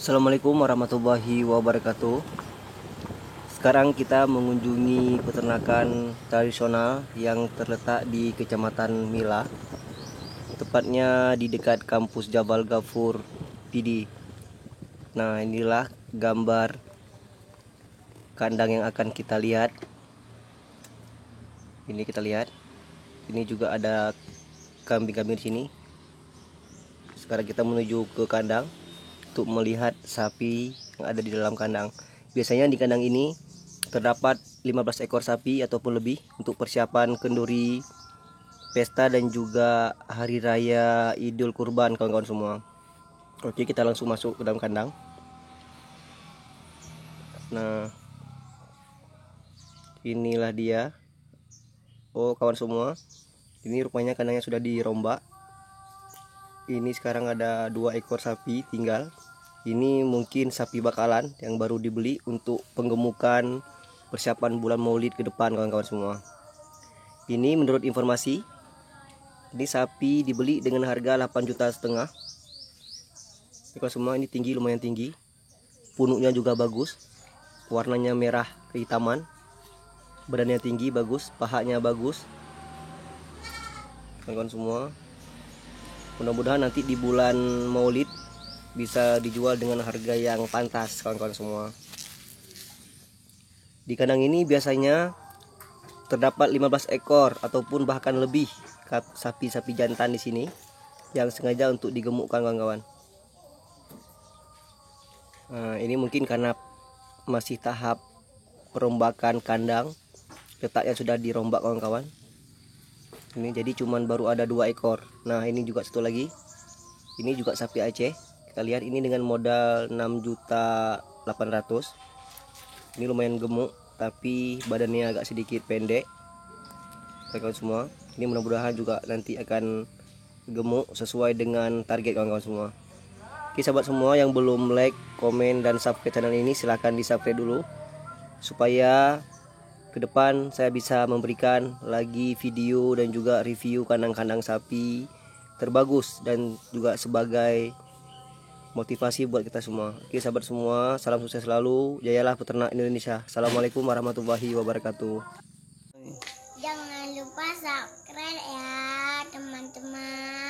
Assalamualaikum warahmatullahi wabarakatuh. Sekarang kita mengunjungi peternakan tradisional yang terletak di Kecamatan Mila, tepatnya di dekat kampus Jabal Ghafur PD. Nah, inilah gambar kandang yang akan kita lihat. Ini kita lihat. Ini juga ada kambing-kambing di sini. Sekarang kita menuju ke kandang untuk melihat sapi yang ada di dalam kandang. Biasanya di kandang ini terdapat 15 ekor sapi ataupun lebih untuk persiapan kenduri, pesta dan juga hari raya Idul Kurban kawan-kawan semua. Oke, kita langsung masuk ke dalam kandang. Nah, inilah dia. Oh kawan semua, ini rupanya kandangnya sudah dirombak. Ini sekarang ada 2 ekor sapi tinggal. Ini mungkin sapi bakalan yang baru dibeli untuk penggemukan persiapan bulan Maulid ke depan kawan-kawan semua. Ini menurut informasi, ini sapi dibeli dengan harga 8,5 juta. Ini kalau semua ini tinggi, lumayan tinggi. Punuknya juga bagus. Warnanya merah kehitaman. Badannya tinggi, bagus. Pahanya bagus. Kawan-kawan semua, mudah-mudahan nanti di bulan Maulid bisa dijual dengan harga yang pantas kawan-kawan semua. Di kandang ini biasanya terdapat 15 ekor ataupun bahkan lebih sapi-sapi jantan di sini yang sengaja untuk digemukkan kawan-kawan. Nah, ini mungkin karena masih tahap perombakan kandang, letaknya sudah dirombak kawan-kawan. Ini jadi cuman baru ada 2 ekor. Nah, ini juga satu lagi. Ini juga sapi Aceh. Kita lihat ini dengan modal 6,8 juta. Ini lumayan gemuk tapi badannya agak sedikit pendek. Kawan-kawan semua, ini mudah-mudahan juga nanti akan gemuk sesuai dengan target kawan-kawan semua. Oke sahabat semua, yang belum like, komen dan subscribe channel ini silahkan di subscribe dulu supaya ke depan saya bisa memberikan lagi video dan juga review kandang-kandang sapi terbagus dan juga sebagai motivasi buat kita semua. Oke sahabat semua, salam sukses selalu, jayalah peternak Indonesia. Assalamualaikum warahmatullahi wabarakatuh. Jangan lupa subscribe ya teman-teman.